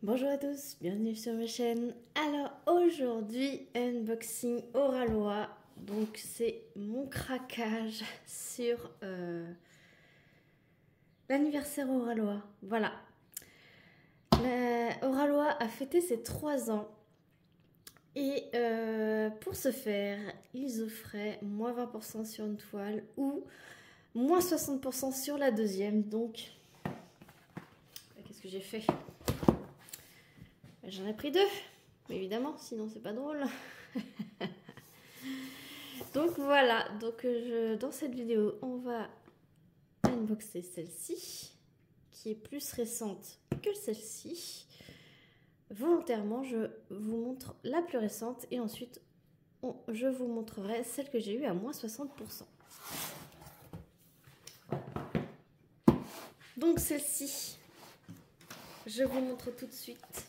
Bonjour à tous, bienvenue sur ma chaîne. Alors aujourd'hui, unboxing Oralois. Donc c'est mon craquage sur l'anniversaire Oralois. Voilà. Oralois a fêté ses 3 ans. Et pour ce faire, ils offraient moins 20% sur une toile ou moins 60% sur la deuxième. Donc, qu'est-ce que j'ai fait ? J'en ai pris 2, évidemment, sinon c'est pas drôle. Donc voilà, dans cette vidéo, on va unboxer celle-ci, qui est plus récente que celle-ci. Volontairement, je vous montre la plus récente et ensuite, je vous montrerai celle que j'ai eue à moins 60%. Donc celle-ci, je vous montre tout de suite.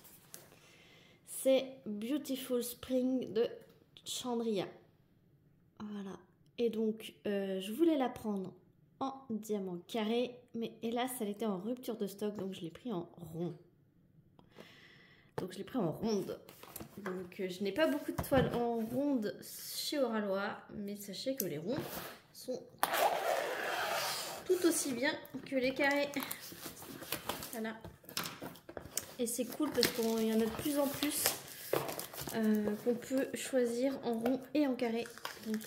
C'est Beautiful Spring de Chandria. Voilà. Et donc, je voulais la prendre en diamant carré, mais hélas, elle était en rupture de stock, donc je l'ai pris en rond. Donc, je l'ai pris en ronde. Donc, je n'ai pas beaucoup de toiles en ronde chez Oralois, mais sachez que les ronds sont tout aussi bien que les carrés. Voilà. Et c'est cool parce qu'il y en a de plus en plus qu'on peut choisir en rond et en carré. Donc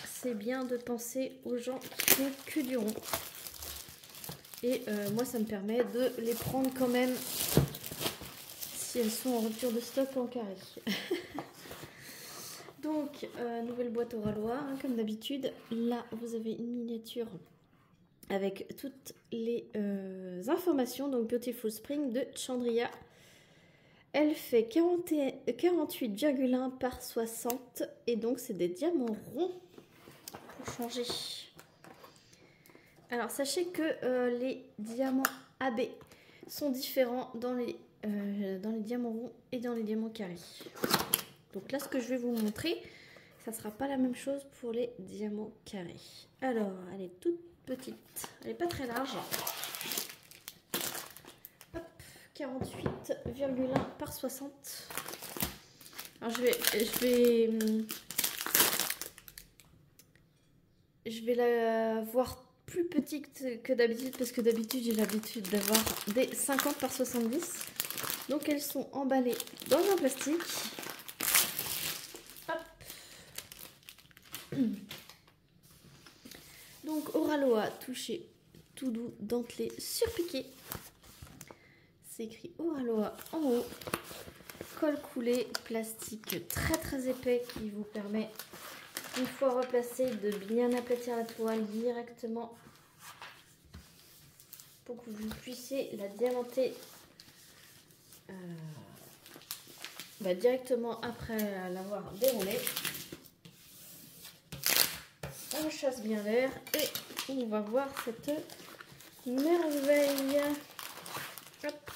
c'est bien de penser aux gens qui font que du rond. Et moi ça me permet de les prendre quand même si elles sont en rupture de stock en carré. Donc nouvelle boîte Oralois hein, comme d'habitude. Là vous avez une miniature avec toutes les informations. Donc Beautiful Spring de Chandria. Elle fait 48,1 par 60 et donc c'est des diamants ronds pour changer. Alors sachez que les diamants AB sont différents dans les diamants ronds et dans les diamants carrés. Donc là ce que je vais vous montrer, ça ne sera pas la même chose pour les diamants carrés. Alors elle est toute petite, elle n'est pas très large. 48,1 par 60. Alors je vais la voir plus petite que d'habitude parce que d'habitude j'ai l'habitude d'avoir des 50 par 70. Donc elles sont emballées dans un plastique. Hop. Donc Oralois touché tout doux, dentelé, surpiqué. C'est écrit Oralois en haut. Colle coulé, plastique très épais qui vous permet, une fois replacé, de bien aplatir la toile directement pour que vous puissiez la diamanter directement après l'avoir déroulée. On chasse bien l'air et on va voir cette merveille. Hop.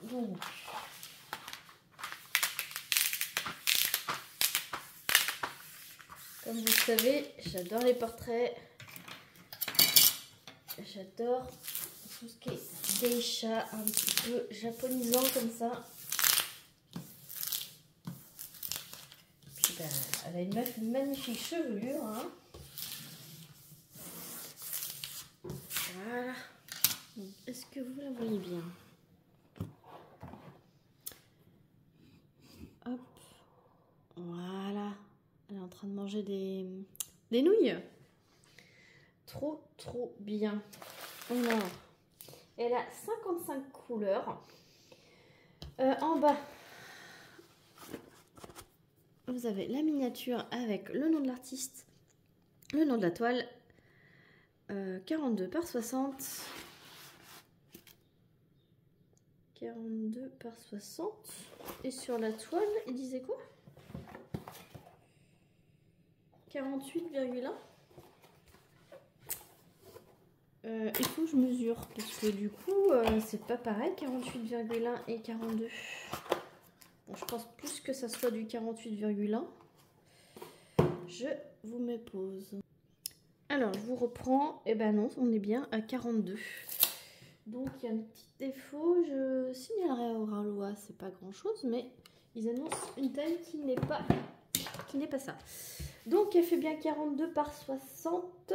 Donc, comme vous le savez, j'adore les portraits. J'adore tout ce qui est geisha, un petit peu japonisant comme ça. Puis ben, elle a une magnifique chevelure. Hein. Voilà. Est-ce que vous la voyez bien? Hop. Voilà. Elle est en train de manger des nouilles. Trop bien. Alors, elle a 55 couleurs. En bas, vous avez la miniature avec le nom de l'artiste, le nom de la toile. 42 par 60. 42 par 60. Et sur la toile, il disait quoi? 48,1. Il faut que je mesure parce que du coup c'est pas pareil 48,1 et 42. Bon, je pense plus que ça soit du 48,1. Je vous mets pause. Alors, je vous reprends. Eh ben non, on est bien à 42. Donc, il y a un petit défaut. Je signalerai au Ralois, c'est pas grand-chose, mais ils annoncent une taille qui n'est pas ça. Donc, elle fait bien 42 par 60.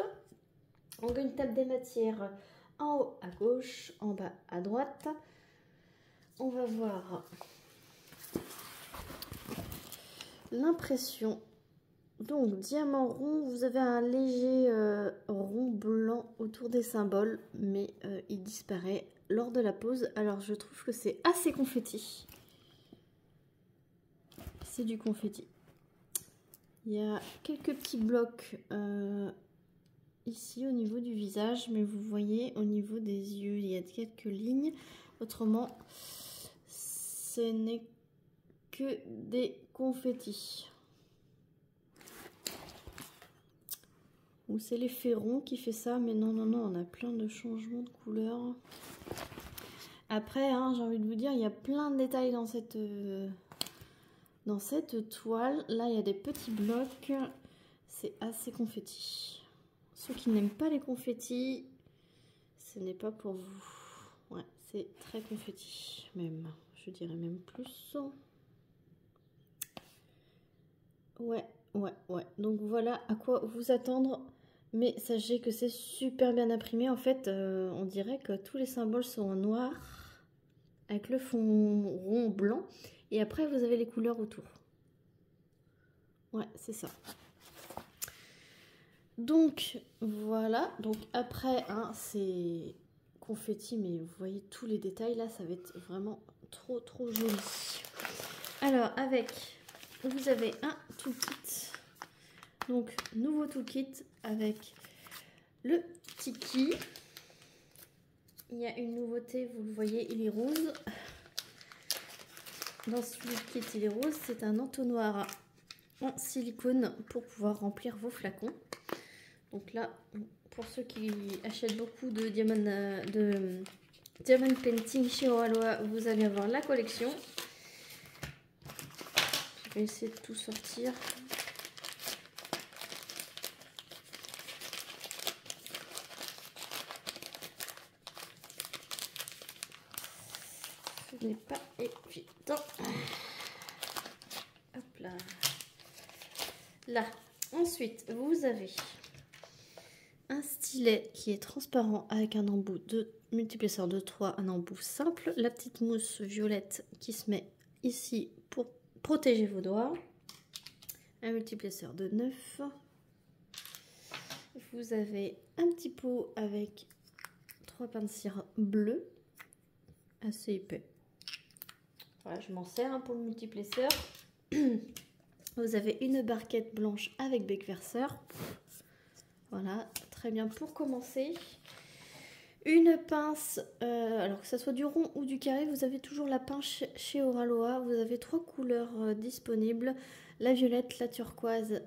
On a une table des matières en haut à gauche, en bas à droite. On va voir l'impression. Donc, diamant rond, vous avez un léger rond blanc autour des symboles, mais il disparaît lors de la pose. Alors, je trouve que c'est assez confetti. C'est du confetti. Il y a quelques petits blocs ici au niveau du visage, mais vous voyez au niveau des yeux, il y a quelques lignes. Autrement, ce n'est que des confettis. Ou c'est l'effet rond qui fait ça, mais non, on a plein de changements de couleurs. Après, hein, j'ai envie de vous dire, il y a plein de détails dans cette toile. Là, il y a des petits blocs. C'est assez confetti. Ceux qui n'aiment pas les confettis, ce n'est pas pour vous. Ouais, c'est très confetti, même. Je dirais même plus. Ouais. Donc voilà à quoi vous attendre. Mais sachez que c'est super bien imprimé. En fait, on dirait que tous les symboles sont en noir avec le fond rond blanc. Et après, vous avez les couleurs autour. Ouais, c'est ça. Donc, voilà. Donc après, hein, c'est confetti, mais vous voyez tous les détails. Là, ça va être vraiment trop joli. Alors, vous avez un toolkit. Donc, nouveau toolkit avec le tiki. Il y a une nouveauté, vous le voyez, il est rose. Dans ce toolkit, il est rose. C'est un entonnoir en silicone pour pouvoir remplir vos flacons. Donc là, pour ceux qui achètent beaucoup de diamond painting chez Oralois, vous allez avoir la collection. Je vais essayer de tout sortir. Ce n'est pas évident. Hop là. Là. Ensuite, vous avez un stylet qui est transparent avec un embout de multiplesseur de 3, un embout simple. La petite mousse violette qui se met ici pour protéger vos doigts. Un multiplesseur de 9. Vous avez un petit pot avec 3 pains de cire bleus. Assez épais. Voilà, je m'en sers pour le multiplesseur. Vous avez une barquette blanche avec bec verseur. Voilà, très bien pour commencer. Une pince, alors que ça soit du rond ou du carré, vous avez toujours la pince chez Oralois. Vous avez 3 couleurs disponibles. La violette, la turquoise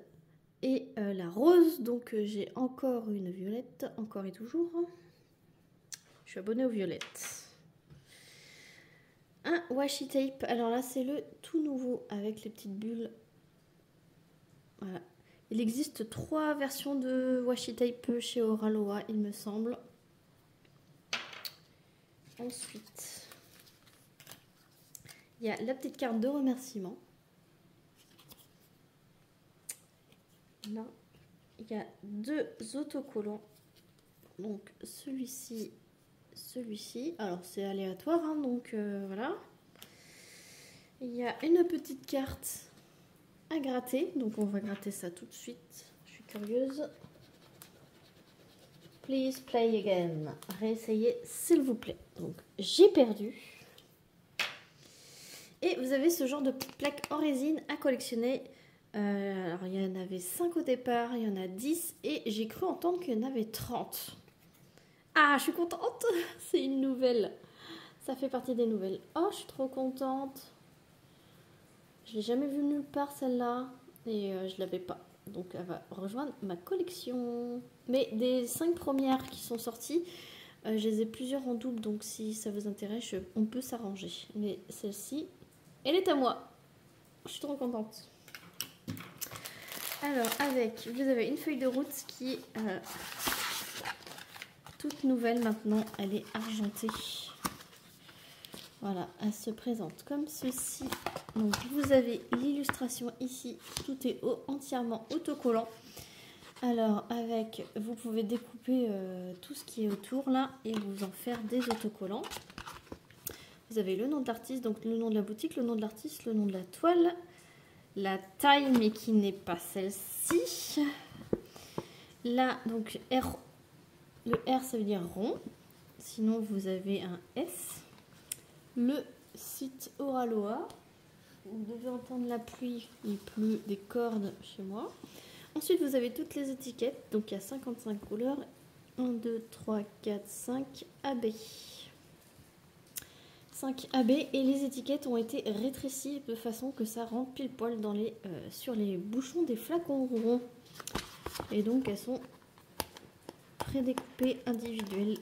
et la rose. Donc j'ai encore une violette, encore et toujours. Je suis abonnée aux violettes. Un washi tape, alors là c'est le tout nouveau avec les petites bulles. Voilà. Il existe 3 versions de washi tape chez Oralois, il me semble. Ensuite, il y a la petite carte de remerciement. Là, il y a 2 autocollants. Donc celui-ci. Alors c'est aléatoire, hein, donc voilà. Il y a une petite carte à gratter, donc on va gratter ça tout de suite. Je suis curieuse. Please play again. Réessayez s'il vous plaît. Donc j'ai perdu. Et vous avez ce genre de petites plaques en résine à collectionner. Alors il y en avait 5 au départ, il y en a 10 et j'ai cru entendre qu'il y en avait 30. Ah, je suis contente. C'est une nouvelle. Ça fait partie des nouvelles. Oh, je suis trop contente. Je l'ai jamais vue nulle part celle-là. Et je l'avais pas. Donc elle va rejoindre ma collection. Mais des 5 premières qui sont sorties, je les ai plusieurs en double. Donc si ça vous intéresse, on peut s'arranger. Mais celle-ci, elle est à moi. Je suis trop contente. Alors avec, vous avez une feuille de route qui est toute nouvelle maintenant, elle est argentée. Voilà, elle se présente comme ceci. Donc vous avez l'illustration ici, tout est entièrement autocollant. Alors avec, vous pouvez découper tout ce qui est autour là et vous en faire des autocollants. Vous avez le nom de l'artiste, donc le nom de la boutique, le nom de l'artiste, le nom de la toile, la taille mais qui n'est pas celle-ci. Là donc R, le R ça veut dire rond, sinon vous avez un S. Le site Oraloa, vous devez entendre la pluie, il pleut des cordes chez moi. Ensuite vous avez toutes les étiquettes, donc il y a 55 couleurs, 1, 2, 3, 4, 5 AB. 5 AB et les étiquettes ont été rétrécies de façon que ça rentre pile poil dans les, sur les bouchons des flacons ronds. Et donc elles sont prédécoupées individuelles.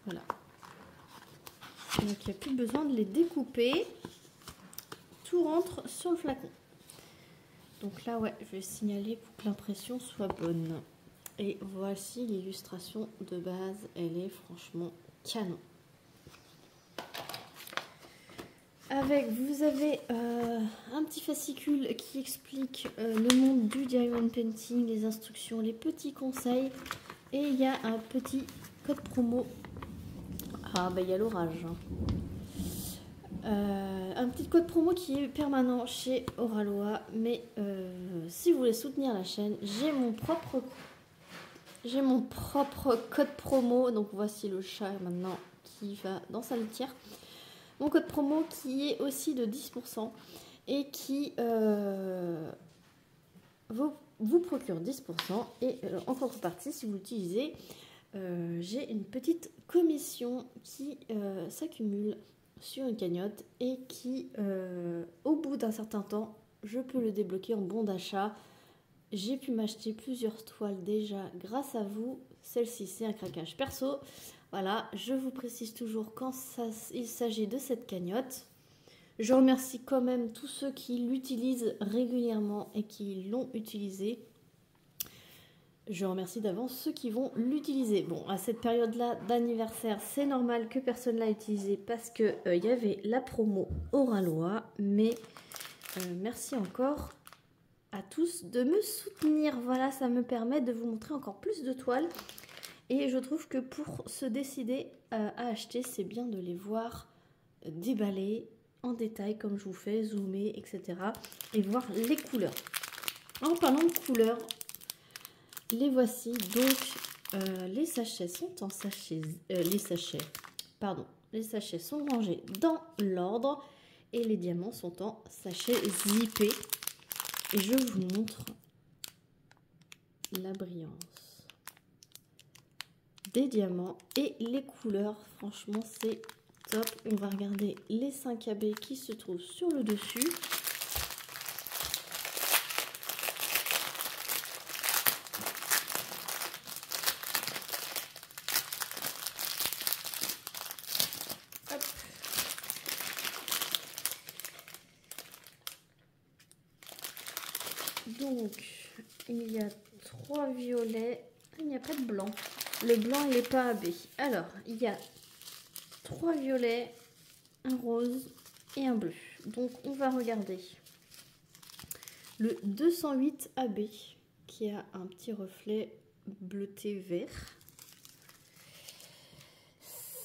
Voilà. Donc il n'y a plus besoin de les découper. Tout rentre sur le flacon. Donc là ouais, je vais signaler pour que l'impression soit bonne. Et voici l'illustration de base. Elle est franchement canon. Avec, vous avez un petit fascicule qui explique le monde du diamond painting, les instructions, les petits conseils. Et il y a un petit code promo. Ah bah il y a l'orage. Un petit code promo qui est permanent chez Oraloa. Mais si vous voulez soutenir la chaîne, j'ai mon propre code promo. Donc voici le chat maintenant qui va dans sa litière. Mon code promo qui est aussi de 10% et qui vous procure 10%. Et en contrepartie, si vous l'utilisez, j'ai une petite commission qui s'accumule sur une cagnotte et qui, au bout d'un certain temps, je peux le débloquer en bon d'achat. J'ai pu m'acheter plusieurs toiles déjà grâce à vous. Celle-ci, c'est un craquage perso. Voilà, je vous précise toujours quand il s'agit de cette cagnotte. Je remercie quand même tous ceux qui l'utilisent régulièrement et qui l'ont utilisé. Je remercie d'avance ceux qui vont l'utiliser. Bon, à cette période-là d'anniversaire, c'est normal que personne ne l'a utilisé parce qu'il y avait la promo Oraloa. Mais merci encore à tous de me soutenir. Voilà, ça me permet de vous montrer encore plus de toiles. Et je trouve que pour se décider à acheter, c'est bien de les voir déballer en détail comme je vous fais, zoomer, etc. Et voir les couleurs. En parlant de couleurs, les voici. Donc, les sachets sont en sachets. Les sachets sont rangés dans l'ordre. Et les diamants sont en sachets zippés. Et je vous montre la brillance des diamants et les couleurs. Franchement, c'est top. On va regarder les 5 AB qui se trouvent sur le dessus. Hop. Donc, il y a 3 violets. Il n'y a pas de blanc. Le blanc, il n'est pas AB. Alors, il y a 3 violets, un rose et un bleu. Donc, on va regarder le 208 AB qui a un petit reflet bleuté vert.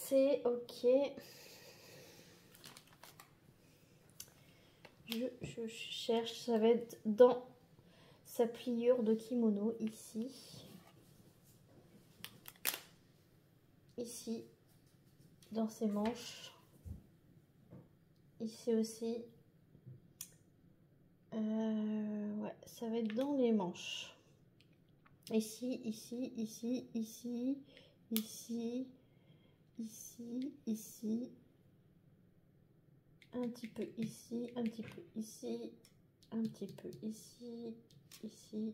C'est ok. Je cherche, ça va être dans sa pliure de kimono ici. Ici, dans ses manches. Ici aussi. Ouais, ça va être dans les manches. Ici, ici, ici, ici, ici, ici, ici. Un petit peu ici, un petit peu ici, un petit peu ici, ici,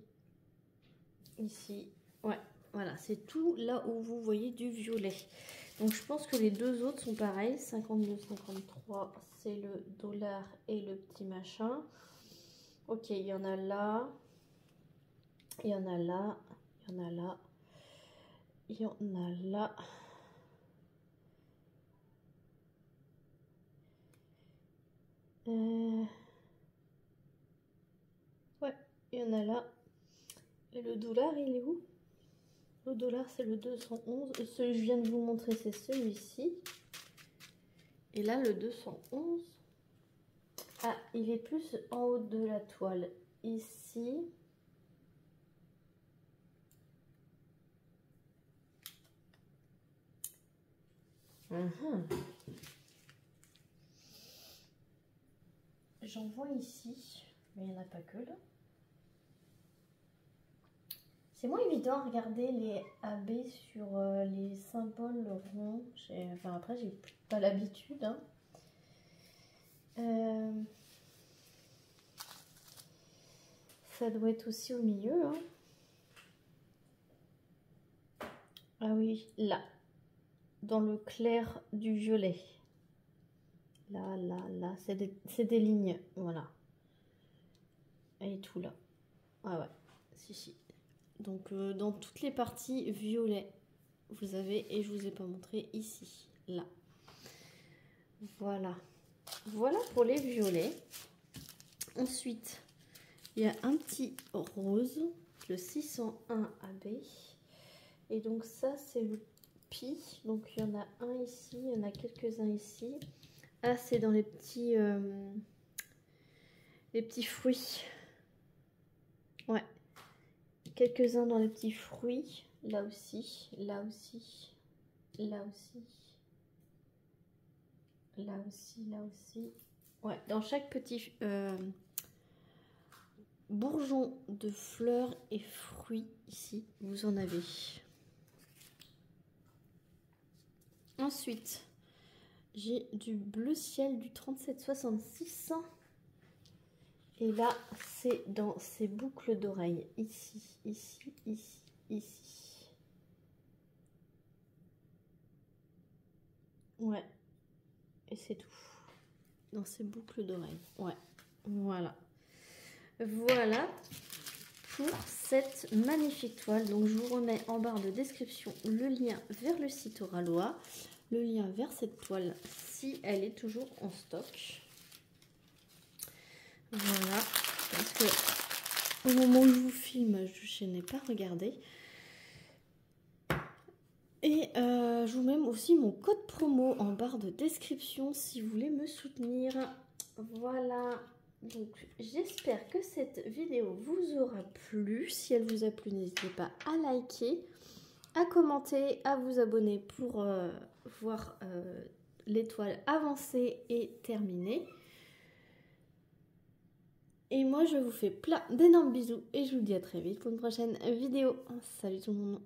ici. Ouais, voilà, c'est tout là où vous voyez du violet. Donc je pense que les deux autres sont pareils. 52, 53, c'est le dollar et le petit machin. Ok, il y en a là. Il y en a là, il y en a là, il y en a là. Ouais, il y en a là. Et le dollar, il est où? Le dollar, c'est le 211. Celui que je viens de vous montrer, c'est celui-ci. Et là, le 211. Ah, il est plus en haut de la toile. Ici. J'en vois ici, mais il n'y en a pas que là. C'est moins évident à regarder les AB sur les symboles ronds. Enfin, après, j'ai pas l'habitude. Hein. Ça doit être aussi au milieu. Hein. Ah oui, là. Dans le clair du violet. Là, là, là. C'est des lignes. Voilà. Et tout là. Ah ouais. Si, si. Donc, dans toutes les parties violet, vous avez, et je vous ai pas montré ici, là. Voilà. Voilà pour les violets. Ensuite, il y a un petit rose, le 601 AB. Et donc ça, c'est le pis. Donc il y en a un ici, il y en a quelques-uns ici. Ah, c'est dans les petits fruits. Ouais. Quelques-uns dans les petits fruits. Là aussi, là aussi, là aussi. Là aussi, là aussi. Ouais, dans chaque petit bourgeon de fleurs et fruits, ici, vous en avez. Ensuite, j'ai du bleu ciel du 3766. Et là, c'est dans ces boucles d'oreilles. Ici, ici, ici, ici. Ouais. Et c'est tout. Dans ces boucles d'oreilles. Ouais. Voilà. Voilà pour cette magnifique toile. Donc, je vous remets en barre de description le lien vers le site Oralois. Le lien vers cette toile si elle est toujours en stock. Voilà. Parce que au moment où je vous filme, je n'ai pas regardé. Et je vous mets aussi mon code promo en barre de description si vous voulez me soutenir. Voilà. Donc j'espère que cette vidéo vous aura plu. Si elle vous a plu, n'hésitez pas à liker, à commenter, à vous abonner pour voir l'étoile avancer et terminer. Et moi je vous fais plein d'énormes bisous et je vous dis à très vite pour une prochaine vidéo. Salut tout le monde.